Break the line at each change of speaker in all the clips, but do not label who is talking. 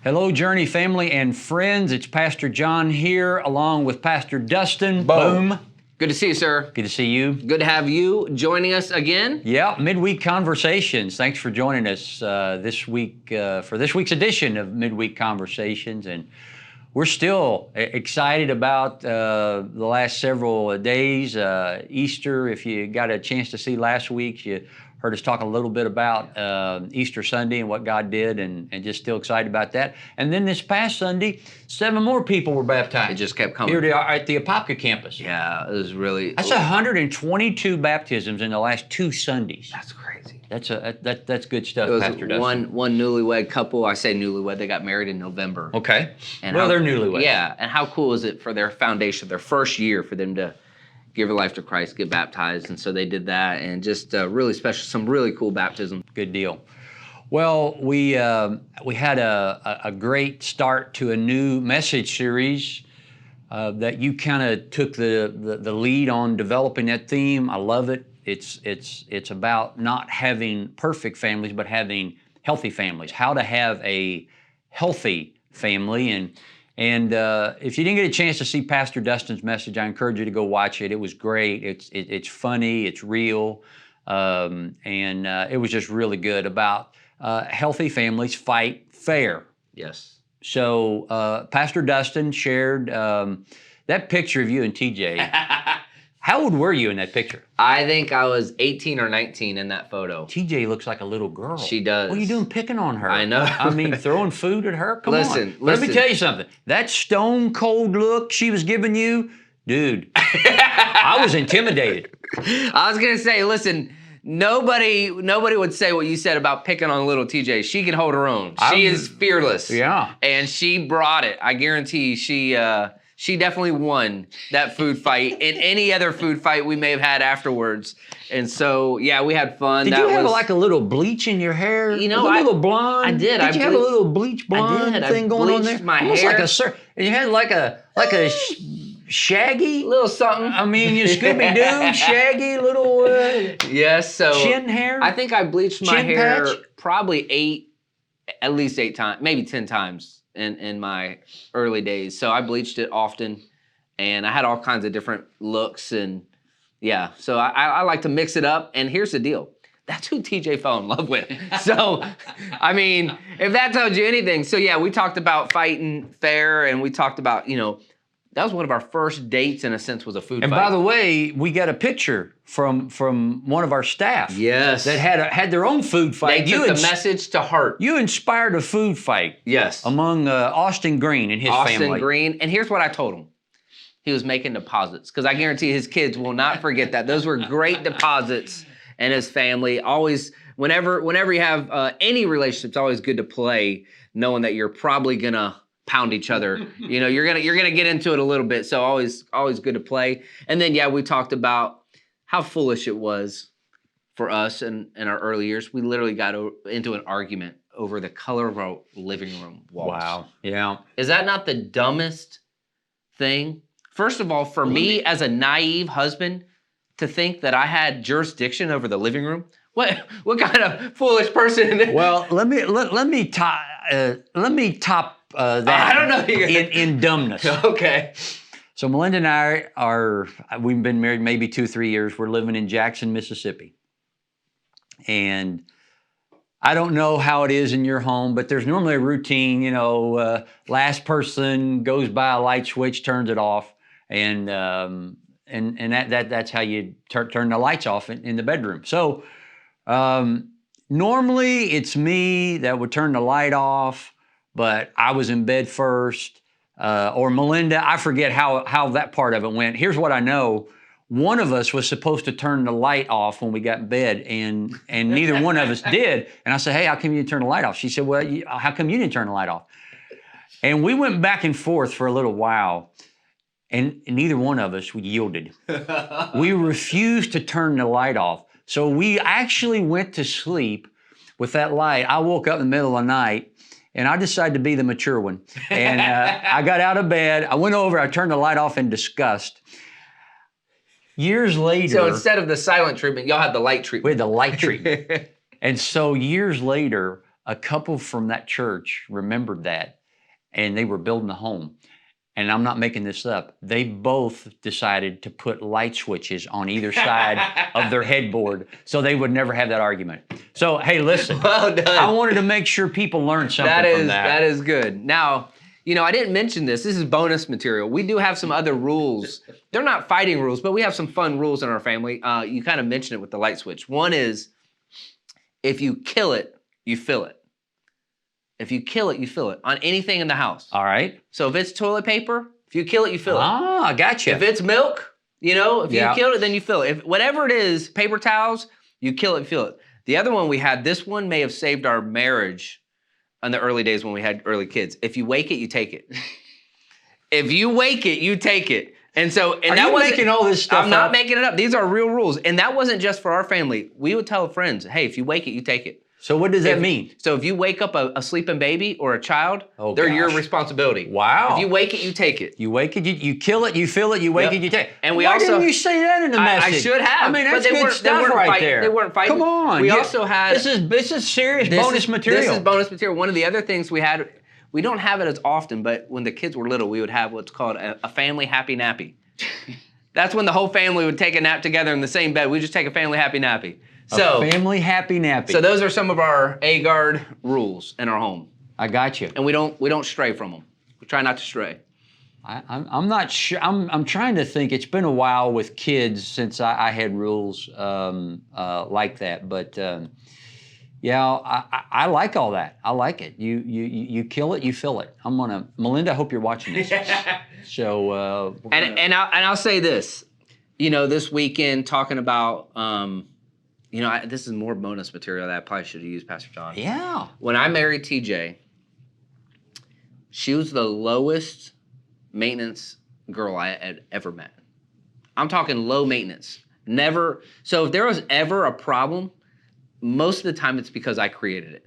Hello, Journey family and friends. It's Pastor John here, along with Pastor Dustin.
Boom. Good to see you, sir.
Good to see you.
Good to have you joining us again.
Yeah, Midweek Conversations. Thanks for joining us this week for this week's edition of Midweek Conversations. And we're still excited about the last several days. Easter, if you got a chance to see last week, you heard us talk a little bit about Easter Sunday and what God did, and just still excited about that. And then this past Sunday, 7 more people were baptized.
It just kept coming.
Here they are at the Apopka campus.
Yeah, it was really...
That's 122 baptisms in the last 2 Sundays.
That's crazy.
That's good stuff,
It was
Pastor Dustin.
one newlywed couple. I say newlywed. They got married in November.
Okay.
And
they're newlyweds.
Yeah, and how cool is it for their foundation, their first year, for them to give their life to Christ, get baptized, and so they did that, and just really special, some really cool baptisms.
Good deal. Well, we had a great start to a new message series that you kind of took the lead on developing that theme. I love it. It's about not having perfect families, but having healthy families. How to have a healthy family. And if you didn't get a chance to see Pastor Dustin's message, I encourage you to go watch it. It was great. It's funny. It's real. And it was just really good about healthy families fight fair.
Yes.
So Pastor Dustin shared that picture of you and TJ. How old were you in that picture?
I think I was 18 or 19 in that photo.
TJ looks like a little girl.
She does.
What are you doing picking on her?
I know.
I mean, throwing food at her? Come
Listen.
on. Let me tell you something. That stone cold look she was giving you, dude, I was intimidated.
I was going to say, listen, nobody would say what you said about picking on little TJ. She can hold her own. She is fearless.
Yeah.
And she brought it. I guarantee she definitely won that food fight and any other food fight we may have had afterwards. And so, yeah, we had fun.
Did you have like a little bleach in your hair?
You know,
a little blonde?
I did.
Did you have a little bleach blonde thing going on there?
My
Almost
hair.
And you had like a shaggy
little something.
I mean, you Scooby-Doo, shaggy little
yes, so
chin hair?
I think I bleached my
Chin
hair
patch?
probably at least 8 times, maybe 10 times in my early days. So I bleached it often, and I had all kinds of different looks, and yeah. So I like to mix it up, and here's the deal. That's who TJ fell in love with. So, I mean, if that tells you anything. So yeah, we talked about fighting fair, and we talked about, that was one of our first dates, in a sense, was a food fight.
And by the way, we got a picture from one of our staff.
Yes.
That had their own food fight.
They took the message to heart.
You inspired a food fight.
Yes.
Among Austin Green and his family.
Austin Green. And here's what I told him. He was making deposits, because I guarantee his kids will not forget that. Those were great deposits, and his family. Always, whenever you have any relationship, it's always good to play knowing that you're probably going to pound each other. You're gonna get into it a little bit. So always good to play. And then yeah, we talked about how foolish it was for us in our early years. We literally got into an argument over the color of our living room walls.
Wow. Yeah.
Is that not the dumbest thing? First of all, for me as a naive husband to think that I had jurisdiction over the living room. What kind of foolish person?
Well, let me top that.
I don't know.
in dumbness.
Okay.
So Melinda and we've been married maybe 2-3 years. We're living in Jackson, Mississippi. And I don't know how it is in your home, but there's normally a routine, last person goes by a light switch, turns it off, and that's how you turn the lights off in the bedroom. So normally it's me that would turn the light off, but I was in bed first, or Melinda. I forget how that part of it went. Here's what I know. One of us was supposed to turn the light off when we got in bed, and neither one of us did. And I said, hey, how come you didn't turn the light off? She said, well, how come you didn't turn the light off? And we went back and forth for a little while, and neither one of us yielded. We refused to turn the light off. So we actually went to sleep with that light. I woke up in the middle of the night, and I decided to be the mature one. And I got out of bed. I went over. I turned the light off in disgust. Years later...
So instead of the silent treatment, y'all had the light treatment.
We had the light treatment. And so years later, a couple from that church remembered that, and they were building a home. And I'm not making this up. They both decided to put light switches on either side of their headboard so they would never have that argument. So, hey, listen.
Well done.
I wanted to make sure people learned something from that.
That is good. Now, I didn't mention this. This is bonus material. We do have some other rules. They're not fighting rules, but we have some fun rules in our family. You kind of mentioned it with the light switch. One is, if you kill it, you fill it. If you kill it, you fill it on anything in the house.
All right.
So if it's toilet paper, if you kill it, you fill it.
Ah, gotcha.
If it's milk, if you kill it, then you fill it. If whatever it is, paper towels, you kill it, you fill it. The other one we had, this one may have saved our marriage in the early days when we had early kids. If you wake it, you take it. If you wake it, you take it. And so, and
Are
that
you
wasn't
making all this stuff
I'm not
up?
making it up. These are real rules. And that wasn't just for our family. We would tell friends, hey, if you wake it, you take it.
So what does that mean?
So if you wake up a sleeping baby or a child, they're your responsibility.
Wow.
If you wake it, you take it.
You wake it, you kill it, you fill it, you wake it, you take it.
And we
Why
also,
didn't you say that in the message?
I should have.
I mean, that's
but
good stuff right there.
They weren't fighting.
Come on.
We also had...
This is serious bonus material.
This is bonus material. One of the other things we had, we don't have it as often, but when the kids were little, we would have what's called a family happy nappy. That's when the whole family would take a nap together in the same bed. We just take a family happy nappy.
A family happy nappy.
So those are some of our A-guard rules in our home.
I got you.
And we don't stray from them. We try not to stray.
I'm not sure. I'm trying to think. It's been a while with kids since I had rules like that. But I like all that. I like it. You kill it, you fill it. Melinda, I hope you're watching this. So
and I'll say this. This weekend talking about. This is more bonus material that I probably should have used, Pastor John.
Yeah.
When I married TJ, she was the lowest maintenance girl I had ever met. I'm talking low maintenance. Never. So if there was ever a problem, most of the time it's because I created it.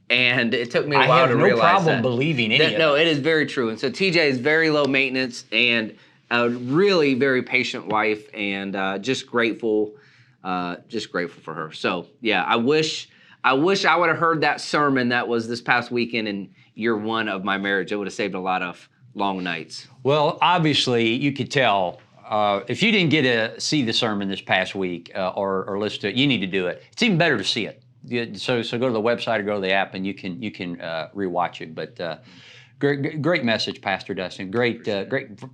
And it took me a while to realize that. I have no problem
believing any of that.
No, it is very true. And so TJ is very low maintenance and a really very patient wife and just grateful for her. So yeah, I wish I would have heard that sermon that was this past weekend in year one of my marriage. It would have saved a lot of long nights.
Well, obviously you could tell if you didn't get to see the sermon this past week or listen to it, you need to do it. It's even better to see it. So go to the website or go to the app and you can rewatch it. But great message, Pastor Dustin. Great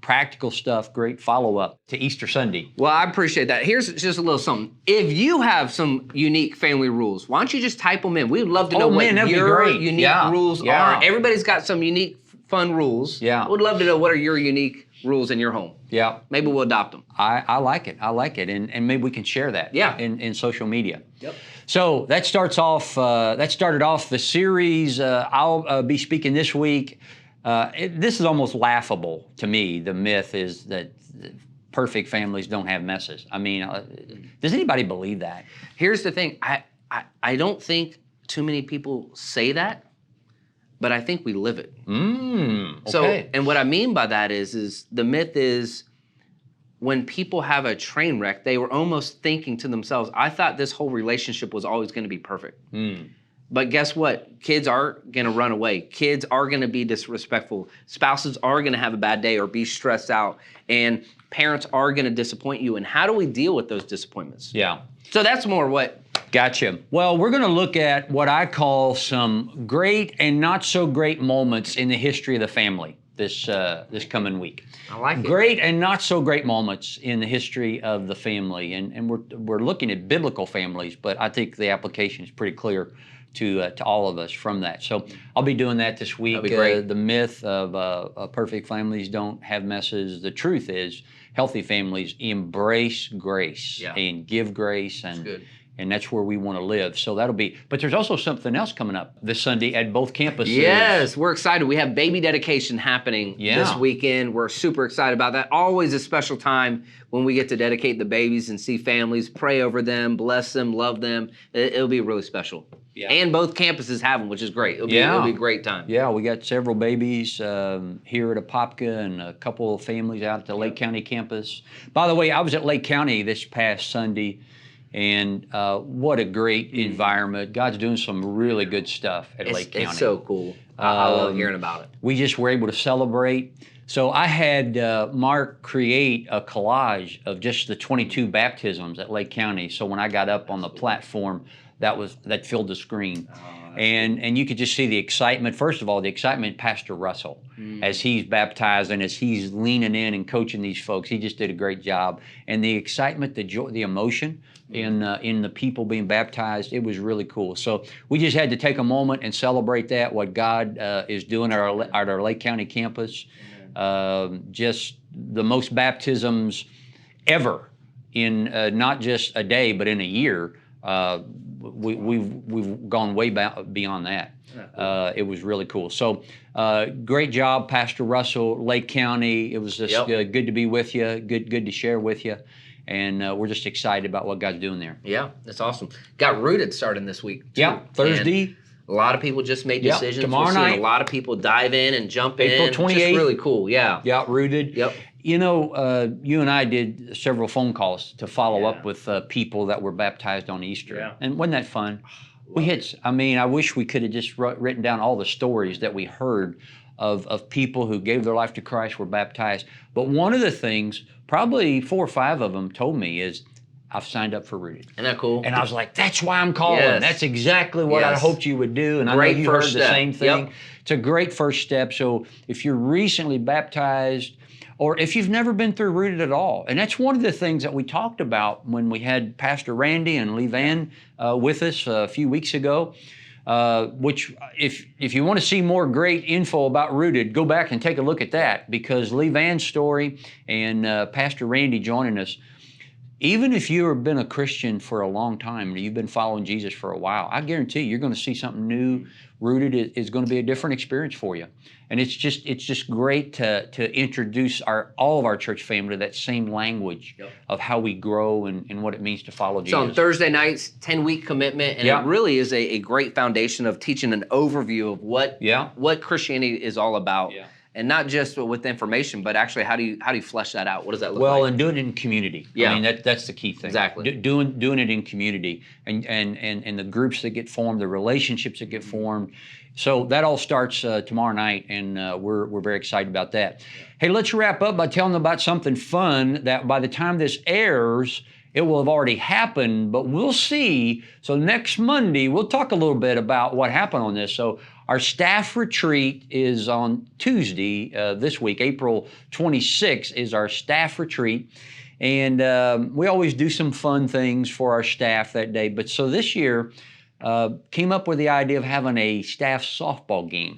practical stuff. Great follow-up to Easter Sunday.
Well, I appreciate that. Here's just a little something. If you have some unique family rules, why don't you just type them in? We'd love to know what your unique rules are. Everybody's got some unique, fun rules.
Yeah.
We'd love to know what are your unique rules in your home.
Yeah.
Maybe we'll adopt them.
I like it. I like it. And maybe we can share that in social media.
Yep.
So that started off the series. I'll be speaking this week. This is almost laughable to me. The myth is that perfect families don't have messes. I mean, does anybody believe that?
Here's the thing. I don't think too many people say that, but I think we live it.
Okay.
So, and what I mean by that is the myth is when people have a train wreck, they were almost thinking to themselves, I thought this whole relationship was always going to be perfect. But guess what? Kids are going to run away. Kids are going to be disrespectful. Spouses are going to have a bad day or be stressed out. And parents are going to disappoint you. And how do we deal with those disappointments?
Yeah.
So that's more what...
Gotcha. Well, we're going to look at what I call some great and not so great moments in the history of the family this coming week.
I like it.
Great and not so great moments in the history of the family. And we're looking at biblical families, but I think the application is pretty clear to all of us from that. So I'll be doing that this week.
That'd be great.
The myth of perfect families don't have messes. The truth is healthy families embrace grace and give grace.
That's good.
And that's where we want to live. So that'll be, but there's also something else coming up this Sunday at both campuses.
Yes, we're excited. We have baby dedication happening this weekend. We're super excited about that. Always a special time when we get to dedicate the babies and see families, pray over them, bless them, love them. It'll be really special. Yeah. And both campuses have them, which is great. It'll be a great time.
Yeah, we got several babies here at Apopka and a couple of families out at the Lake County campus. By the way, I was at Lake County this past Sunday. And what a great environment. God's doing some really good stuff at Lake County.
It's so cool. I love hearing about it.
We just were able to celebrate. So I had Mark create a collage of just the 22 baptisms at Lake County. So when I got up on the platform, that filled the screen. And you could just see the excitement. First of all, the excitement Pastor Russell, as he's baptized and as he's leaning in and coaching these folks. He just did a great job. And the excitement, the joy, the emotion in the people being baptized, it was really cool. So we just had to take a moment and celebrate that, what God is doing at our Lake County campus. Just the most baptisms ever in not just a day, but in a year. We've gone way beyond that. It was really cool. So great job, Pastor Russell, Lake County. It was just good to be with you, good to share with you. And we're just excited about what God's doing there.
Yeah, that's awesome. Got Rooted starting this week, too.
Yeah, Thursday.
And a lot of people just made decisions.
Tomorrow night.
A lot of people dive in and jump
April
in.
28th.
Just really cool, yeah.
Yeah, Rooted.
Yep.
You know, you and I did several phone calls to follow up with people that were baptized on Easter. Yeah. And wasn't that fun? I wish we could have just written down all the stories that we heard of people who gave their life to Christ, were baptized. But one of the things, probably 4 or 5 of them told me is, I've signed up for Rooted.
Isn't that cool?
And I was like, that's why I'm calling.
Yes.
That's exactly what I hoped you would do. And
Great
I know you heard the
step.
same thing.
Yep.
It's a great first step. So if you're recently baptized, or if you've never been through Rooted at all, and that's one of the things that we talked about when we had Pastor Randy and Lee Van with us a few weeks ago, which if you want to see more great info about Rooted, go back and take a look at that, because Lee Van's story and Pastor Randy joining us, even if you've been a Christian for a long time, or you've been following Jesus for a while, I guarantee you're going to see something new. Rooted is going to be a different experience for you. And it's just great to introduce all of our church family to that same language of how we grow and what it means to follow Jesus.
So on Thursday nights, 10-week commitment, and it really is a great foundation of teaching an overview of what Christianity is all about. Yeah. And not just with information, but actually, how do you flesh that out? What does that look like?
Well, and doing it in community. Yeah. I mean, that's the key thing.
Exactly.
Doing it in community, and the groups that get formed, the relationships that get formed. So that all starts tomorrow night, and we're very excited about that. Hey, let's wrap up by telling them about something fun that by the time this airs, it will have already happened, but we'll see. So next Monday, we'll talk a little bit about what happened on this. So our staff retreat is on Tuesday this week. April 26th is our staff retreat. And we always do some fun things for our staff that day. But so this year, came up with the idea of having a staff softball game.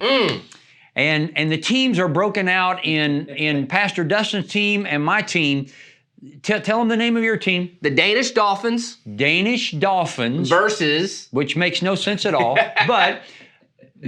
And the teams are broken out in Pastor Dustin's team and my team. Tell them the name of your team.
The Danish Dolphins.
Danish Dolphins.
Versus.
Which makes no sense at all. But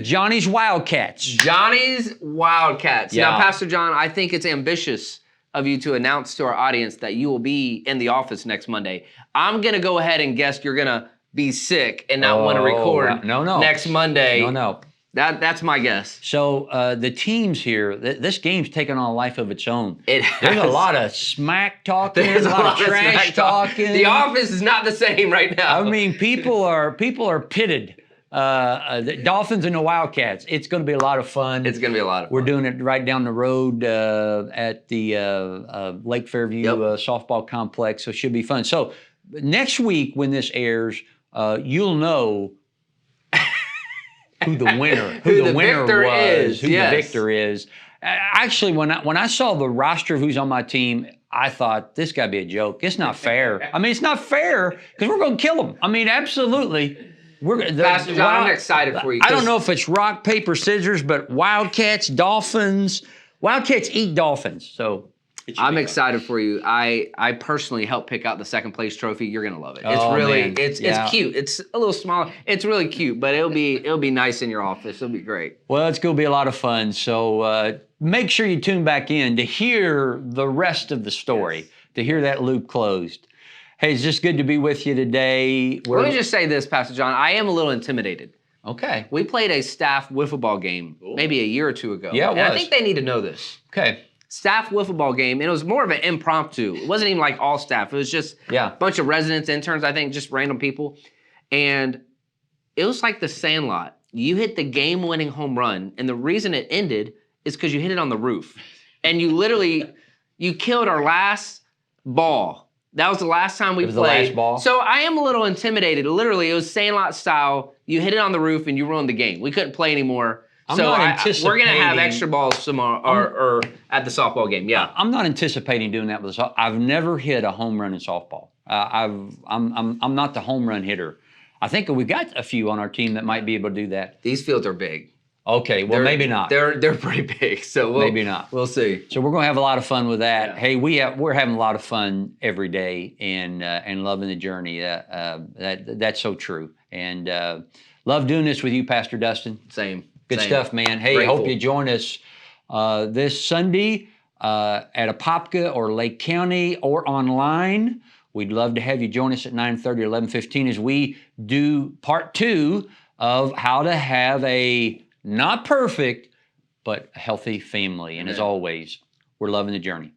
Johnny's Wildcats.
Johnny's Wildcats.
Yeah.
Now, Pastor John, I think it's ambitious of you to announce to our audience that you will be in the office next Monday. I'm going to go ahead and guess you're going to be sick and not want to record next Monday.
No.
That's my guess.
So the teams here, this game's taken on a life of its own.
It has.
There's a lot of smack talking,
There's
a lot of trash talking.
The office is not the same right now.
I mean, people are pitted. The Dolphins and the Wildcats. It's going to be a lot of fun.
It's going to be a lot of fun.
We're doing it right down the road at the Lake Fairview softball complex, so it should be fun. So next week when this airs, you'll know who the winner, who the victor is. Actually, when I saw the roster of who's on my team, I thought this got to be a joke. It's not fair. I mean, it's not fair because we're going to kill them. I mean, absolutely.
Pastor John, I'm excited for you.
I don't know if it's rock, paper, scissors, but Wildcats, Dolphins. Wildcats eat Dolphins, so.
I'm excited for you. I personally helped pick out the second place trophy. You're gonna love it. It's it's cute. It's a little smaller. It's really cute, but it'll be nice in your office. It'll be great.
Well, it's gonna be a lot of fun. So make sure you tune back in to hear the rest of the story, to hear that loop closed. Hey, it's just good to be with you today.
Let me just say this, Pastor John. I am a little intimidated.
Okay.
We played a staff wiffle ball game maybe a year or two ago.
Yeah, it was.
And I think they need to know this.
Okay.
staff wiffle ball game, and it was more of an impromptu. It wasn't even like all staff. It was just a bunch of residents, interns, I think, just random people. And it was like the Sandlot. You hit the game-winning home run, and the reason it ended is because you hit it on the roof. And you killed our last ball. That was the last time we played.
The last ball.
So I am a little intimidated. Literally, it was Sandlot style. You hit it on the roof and you ruined the game. We couldn't play anymore. We're going to have extra balls tomorrow or at the softball game. Yeah.
I'm not anticipating doing that with the softball. I've never hit a home run in softball. I'm not the home run hitter. I think we've got a few on our team that might be able to do that.
These fields are big.
Okay, well, maybe not.
They're pretty big, so
maybe not.
We'll see.
So we're going to have a lot of fun with that. Yeah. Hey, we're having a lot of fun every day and loving the journey. That's so true. And love doing this with you, Pastor Dustin.
Same.
Good stuff, man. Hey,
Grateful.
I hope you join us this Sunday at Apopka or Lake County or online. We'd love to have you join us at 9:30 or 11:15 as we do part 2 of how to have a not perfect, but a healthy family. And as always, we're loving the journey.